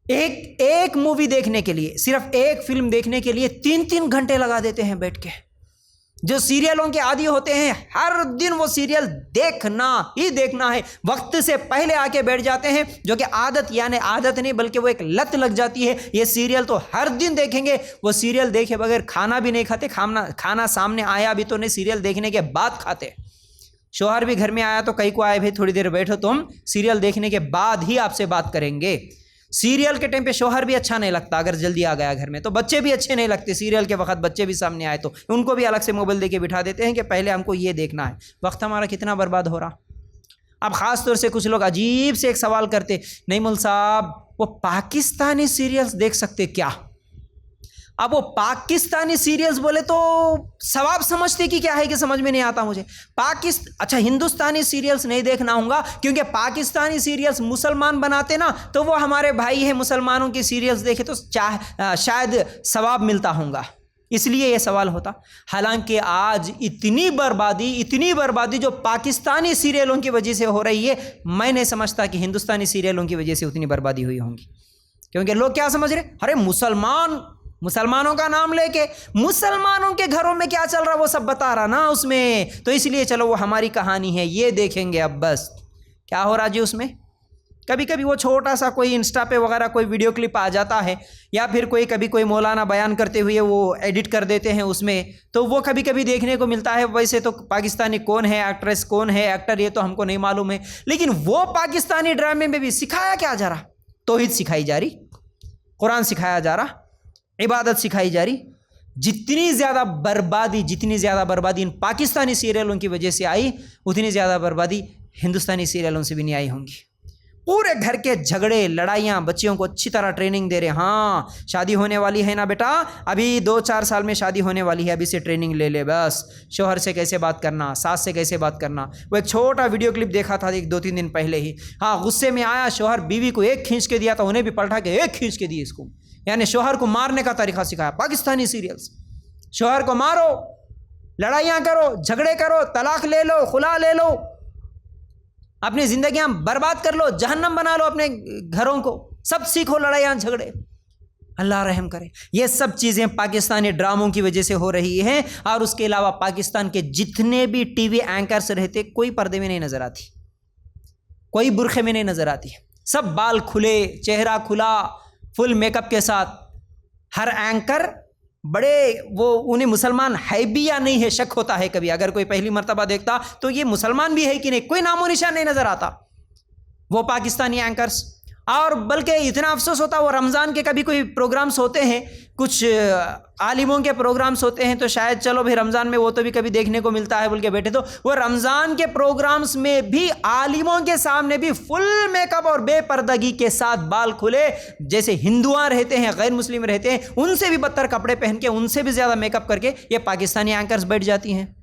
एक एक मूवी देखने के लिए, सिर्फ एक फिल्म देखने के लिए 3-3 घंटे लगा देते हैं बैठ के। जो सीरियलों के आदी होते हैं, हर दिन वो सीरियल देखना ही देखना है, वक्त से पहले आके बैठ जाते हैं, जो कि आदत, यानी आदत नहीं बल्कि वो एक लत लग जाती है। ये सीरियल तो हर दिन देखेंगे। वो सीरियल देखे बगैर खाना भी नहीं खाते, खाना सामने आया भी तो नहीं, सीरियल देखने के बाद खाते। शौहर भी घर में आया तो कई को आए भाई थोड़ी देर बैठो, तुम सीरियल देखने के बाद ही आपसे बात करेंगे। सीरियल के टाइम पे शौहर भी अच्छा नहीं लगता, अगर जल्दी आ गया घर में, तो बच्चे भी अच्छे नहीं लगते। सीरियल के वक्त बच्चे भी सामने आए तो उनको भी अलग से मोबाइल देके बिठा देते हैं कि पहले हमको ये देखना है। वक्त हमारा कितना बर्बाद हो रहा। अब ख़ास तौर से कुछ लोग अजीब से एक सवाल करते, नहीं मुल साहब वो पाकिस्तानी सीरियल्स देख सकते क्या? अब वो पाकिस्तानी सीरियल्स बोले तो सवाब समझते कि क्या है कि समझ में नहीं आता मुझे। अच्छा हिंदुस्तानी सीरियल्स नहीं देखना होगा, क्योंकि पाकिस्तानी सीरियल्स मुसलमान बनाते ना, तो वो हमारे भाई है, मुसलमानों की सीरियल्स देखे तो शायद सवाब मिलता होगा, इसलिए ये सवाल होता। हालांकि आज इतनी बर्बादी जो पाकिस्तानी सीरियलों की वजह से हो रही है, मैं नहीं समझता कि हिंदुस्तानी सीरियलों की वजह से उतनी बर्बादी हुई होगी। क्योंकि लोग क्या समझ रहे, अरे मुसलमानों का नाम लेके मुसलमानों के घरों में क्या चल रहा वो सब बता रहा ना उसमें, तो इसलिए चलो वो हमारी कहानी है, ये देखेंगे। अब बस क्या हो रहा जी उसमें, कभी कभी वो छोटा सा कोई इंस्टा पे वगैरह कोई वीडियो क्लिप आ जाता है, या फिर कभी कोई मौलाना बयान करते हुए वो एडिट कर देते हैं उसमें, तो वो कभी कभी देखने को मिलता है। वैसे तो पाकिस्तानी कौन है, एक्ट्रेस कौन है, एक्टर, ये तो हमको नहीं मालूम है, लेकिन वो पाकिस्तानी ड्रामे में भी सिखाया क्या जा रहा, तौहीद सिखाई जा रही, कुरान सिखाया जा रहा, इबादत सिखाई जा रही। जितनी ज़्यादा बर्बादी इन पाकिस्तानी सीरियलों की वजह से आई, उतनी ज़्यादा बर्बादी हिंदुस्तानी सीरियलों से भी नहीं आई होंगी। पूरे घर के झगड़े, लड़ाइयाँ, बच्चियों को अच्छी तरह ट्रेनिंग दे रहे, हाँ शादी होने वाली है ना बेटा, अभी 2-4 साल में शादी होने वाली है, अभी से ट्रेनिंग ले ले बस, शौहर से कैसे बात करना, सास से कैसे बात करना। वो एक छोटा वीडियो क्लिप देखा था 2-3 दिन पहले ही, हाँ गुस्से में आया, शौहर बीवी को एक खींच के दिया था, उन्हें भी पलटा के एक खींच के दी इसको, यानी शौहर को मारने का तरीका सिखाया। पाकिस्तानी सीरियल्स, शौहर को मारो, लड़ाइयाँ करो, झगड़े करो, तलाक ले लो, खुला ले लो, अपनी जिंदगियां बर्बाद कर लो, जहन्नम बना लो अपने घरों को, सब सीखो लड़ाइयाँ झगड़े। अल्लाह रहम करे। ये सब चीज़ें पाकिस्तानी ड्रामों की वजह से हो रही हैं। और उसके अलावा पाकिस्तान के जितने भी टीवी एंकर्स रहते, कोई पर्दे में नहीं नज़र आती, कोई बुरखे में नहीं नज़र आती, सब बाल खुले, चेहरा खुला, फुल मेकअप के साथ। हर एंकर बड़े, वो उन्हें मुसलमान है भी या नहीं है शक होता है कभी, अगर कोई पहली मर्तबा देखता तो ये मुसलमान भी है कि नहीं, कोई नामो निशान नहीं नज़र आता वो पाकिस्तानी एंकर्स। और बल्कि इतना अफसोस होता, वो रमज़ान के कभी कोई प्रोग्राम्स होते हैं, कुछ आलिमों के प्रोग्राम्स होते हैं, तो शायद चलो भाई रमज़ान में वो तो भी कभी देखने को मिलता है बोल के बैठे, तो वो रमज़ान के प्रोग्राम्स में भी आलिमों के सामने भी फुल मेकअप और बेपर्दगी के साथ, बाल खुले, जैसे हिंदुआ रहते हैं, गैर मुस्लिम रहते हैं, उनसे भी बदतर कपड़े पहन के, उनसे भी ज़्यादा मेकअप करके ये पाकिस्तानी एंकर्स बैठ जाती हैं।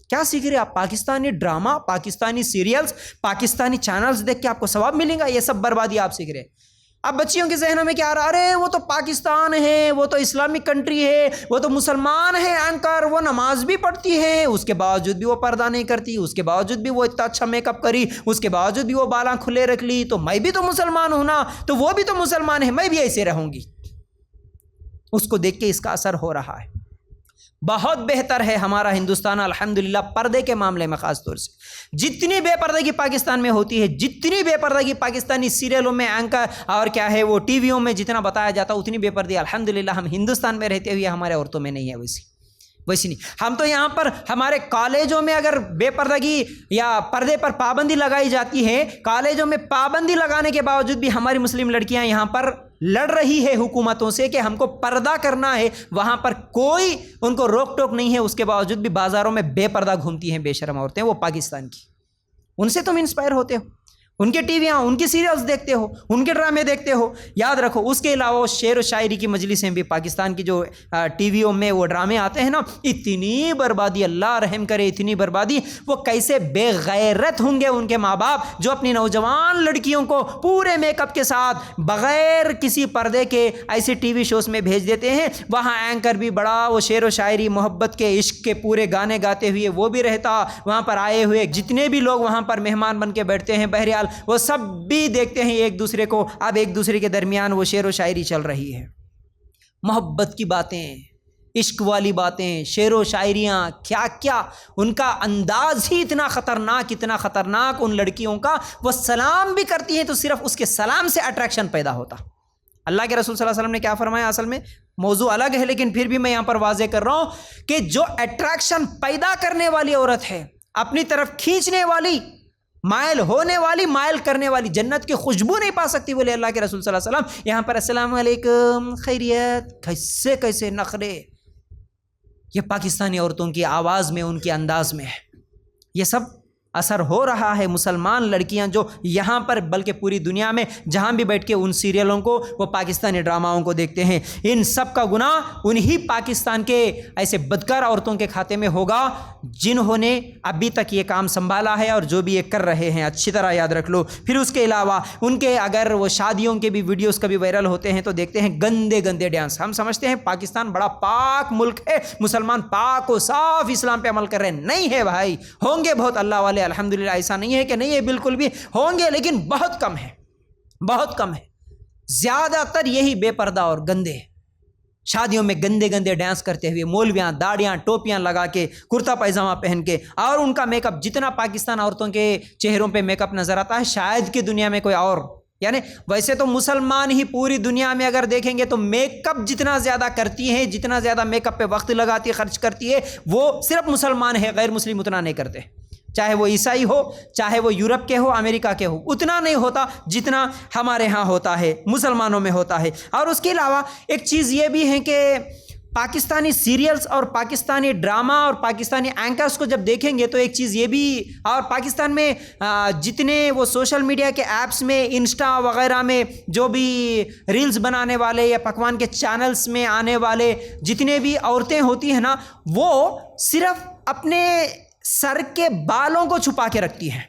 क्या सीख रहे आप? Pakistani drama, Pakistani serials, Pakistani channels देख के आपको सवाब मिलेगा? ये सब बर्बादी आप सीख रहे। अब बच्चियों के जहनों में क्या आ रहा, अरे वो तो पाकिस्तान है, वो तो इस्लामिक कंट्री है, वो तो मुसलमान है एंकर, वो नमाज भी पढ़ती है, उसके बावजूद भी वो पर्दा नहीं करती, उसके बावजूद भी वो इतना अच्छा मेकअप करी, उसके बावजूद भी वो बाला खुले रख ली, तो मैं भी तो मुसलमान हूं ना, तो वो भी तो मुसलमान है, मैं भी ऐसे रहूंगी। उसको देख के इसका असर हो रहा है। बहुत बेहतर है हमारा हिंदुस्तान अल्हम्दुलिल्लाह पर्दे के मामले में, ख़ास तौर से जितनी बेपर्दगी पाकिस्तान में होती है, जितनी बेपर्दगी पाकिस्तानी सीरियलों में, एंकर और क्या है वो टीवियों में जितना बताया जाता, उतनी बेपर्दगी अल्हम्दुलिल्लाह हम हिंदुस्तान में रहते हुए हमारे औरतों में नहीं है वैसी नहीं। हम तो यहाँ पर हमारे कॉलेजों में अगर बेपर्दगी या पर्दे पर पाबंदी लगाई जाती है, कॉलेजों में पाबंदी लगाने के बावजूद भी हमारी मुस्लिम लड़कियाँ यहाँ पर लड़ रही है हुकूमतों से कि हमको पर्दा करना है, वहाँ पर कोई उनको रोक टोक नहीं है, उसके बावजूद भी बाज़ारों में बेपर्दा घूमती हैं बेशर्म औरतें, वो पाकिस्तान की। उनसे तुम इंस्पायर होते हो, उनके टीवियाँ, उनकी सीरियल्स देखते हो, उनके ड्रामे देखते हो, याद रखो। उसके अलावा शेर व शायरी की मजलिसें भी, पाकिस्तान की जो टीवियों में वो ड्रामे आते हैं ना, इतनी बर्बादी, अल्लाह रहम करे, इतनी बर्बादी। वो कैसे बेगैरत होंगे उनके माँ बाप जो अपनी नौजवान लड़कियों को पूरे मेकअप के साथ बग़ैर किसी पर्दे के ऐसे टीवी शोज़ में भेज देते हैं। वहाँ एंकर भी बड़ा वो शेर व शायरी, मोहब्बत के, इश्क के पूरे गाने गाते हुए वो भी रहता। वहाँ पर आए हुए जितने भी लोग वहाँ पर मेहमान बन के बैठते हैं, बहरहाल वो सब भी देखते हैं एक दूसरे को। अब एक दूसरे के दरमियान वो शेर व शायरी चल रही है, मोहब्बत की बातें, इश्क वाली बातें, शेर व शायरियाँ, क्या क्या उनका अंदाज ही इतना ख़तरनाक उन लड़कियों का। वो सलाम भी करती हैं तो सिर्फ उसके सलाम से अट्रैक्शन पैदा होता। अल्लाह के रसूल सल्लल्लाहु अलैहि वसल्लम ने क्या फरमाया, असल में मौजू अलग है लेकिन फिर भी मैं यहाँ पर वाज़े कर रहा हूँ कि जो अट्रैक्शन पैदा करने वाली औरत है, अपनी तरफ खींचने वाली, मायल होने वाली, मायल करने वाली, जन्नत की खुशबू नहीं पा सकती बोले अल्लाह के रसूल सल्लल्लाहु अलैहि वसल्लम। यहाँ पर अस्सलाम वालेकुम, खैरियत, कैसे कैसे नखरे, ये पाकिस्तानी औरतों की आवाज़ में, उनके अंदाज में है। ये सब असर हो रहा है। मुसलमान लड़कियां जो यहाँ पर बल्कि पूरी दुनिया में जहाँ भी बैठ के उन सीरियलों को, वो पाकिस्तानी ड्रामाओं को देखते हैं, इन सब का गुनाह उन्हीं पाकिस्तान के ऐसे बदकार औरतों के खाते में होगा जिन्होंने अभी तक ये काम संभाला है और जो भी ये कर रहे हैं, अच्छी तरह याद रख लो। फिर उसके अलावा उनके अगर वो शादियों के भी वीडियोस कभी वायरल होते हैं तो देखते हैं गंदे गंदे डांस। हम समझते हैं पाकिस्तान बड़ा पाक मुल्क है, मुसलमान पाक व साफ इस्लाम पे अमल कर रहे हैं। नहीं है भाई, होंगे बहुत अल्लाह वाले अल्हम्दुलिल्लाह, ऐसा नहीं है कि नहीं है, बिल्कुल भी होंगे लेकिन बहुत कम है, बहुत कम है। ज़्यादातर यही बेपर्दा और गंदे, शादियों में गंदे गंदे डांस करते हुए, मौलवियाँ दाढ़ियाँ टोपियाँ लगा के, कुर्ता पैजामा पहन के, और उनका मेकअप जितना पाकिस्तान औरतों के चेहरों पे मेकअप नज़र आता है शायद कि दुनिया में कोई और, यानी वैसे तो मुसलमान ही पूरी दुनिया में अगर देखेंगे तो मेकअप जितना ज़्यादा करती हैं, जितना ज़्यादा मेकअप पे वक्त लगाती है, खर्च करती है, वो सिर्फ मुसलमान है, गैर मुस्लिम उतना नहीं करते। चाहे वो ईसाई हो, चाहे वो यूरोप के हो, अमेरिका के हो, उतना नहीं होता जितना हमारे यहाँ होता है, मुसलमानों में होता है। और उसके अलावा एक चीज़ ये भी है कि पाकिस्तानी सीरियल्स और पाकिस्तानी ड्रामा और पाकिस्तानी एंकर्स को जब देखेंगे तो एक चीज़ ये भी, और पाकिस्तान में जितने वो सोशल मीडिया के ऐप्स में, इंस्टा वगैरह में जो भी रील्स बनाने वाले या पकवान के चैनल्स में आने वाले जितने भी औरतें होती हैं ना, वो सिर्फ अपने सर के बालों को छुपा के रखती हैं।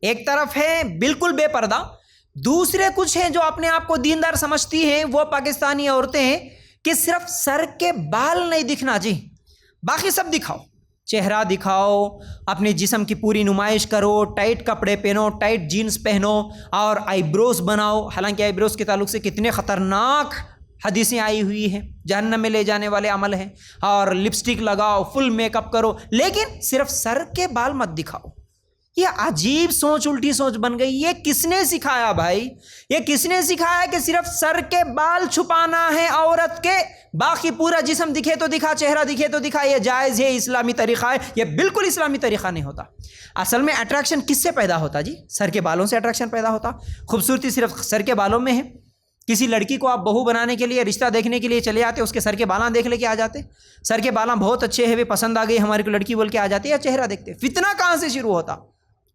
एक तरफ है बिल्कुल बेपर्दा, दूसरे कुछ हैं जो अपने आप को दीनदार समझती हैं, वो पाकिस्तानी औरतें हैं कि सिर्फ सर के बाल नहीं दिखना जी, बाकी सब दिखाओ, चेहरा दिखाओ, अपने जिस्म की पूरी नुमाइश करो, टाइट कपड़े पहनो, टाइट जीन्स पहनो और आईब्रोज बनाओ। हालांकि आईब्रोज के ताल्लुक से कितने ख़तरनाक हदीसें आई हुई हैं, जहन्नम में ले जाने वाले अमल हैं। और लिपस्टिक लगाओ, फुल मेकअप करो, लेकिन सिर्फ सर के बाल मत दिखाओ। ये अजीब सोच, उल्टी सोच बन गई। ये किसने सिखाया भाई? ये किसने सिखाया कि सिर्फ सर के बाल छुपाना है औरत के, बाकी पूरा जिस्म दिखे तो दिखा, चेहरा दिखे तो दिखा? ये जायज़ है, इस्लामी तरीक़ा है? ये बिल्कुल इस्लामी तरीक़ा नहीं होता। असल में अट्रैक्शन किससे पैदा होता जी? सर के बालों से अट्रैक्शन पैदा होता। खूबसूरती सिर्फ सर के बालों में है। किसी लड़की को आप बहू बनाने के लिए, रिश्ता देखने के लिए चले आते, उसके सर के बालां देख लेके आ जाते, सर के बालां बहुत अच्छे हैं, वे पसंद आ गई हमारी को लड़की बोल के आ जाते, या चेहरा देखते। फितना कहाँ से शुरू होता?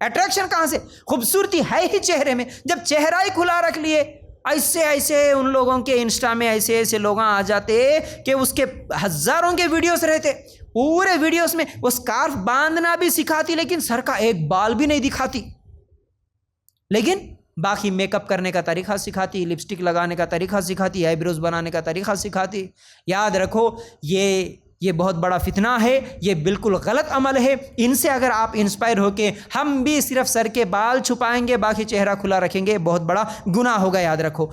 अट्रैक्शन कहाँ से? खूबसूरती है ही चेहरे में। जब चेहरा ही खुला रख लिए, ऐसे ऐसे उन लोगों के इंस्टा में ऐसे ऐसे लोग आ जाते कि उसके हज़ारों के वीडियोस रहते, पूरे वीडियोस में वो स्कार्फ बांधना भी सिखाती लेकिन सर का एक बाल भी नहीं दिखाती, लेकिन बाकी मेकअप करने का तरीक़ा सिखाती, लिपस्टिक लगाने का तरीक़ा सिखाती, आईब्रोज बनाने का तरीक़ा सिखाती। याद रखो, ये बहुत बड़ा फितना है, ये बिल्कुल गलत अमल है। इनसे अगर आप इंस्पायर होके हम भी सिर्फ सर के बाल छुपाएंगे, बाकी चेहरा खुला रखेंगे, बहुत बड़ा गुनाह होगा, याद रखो।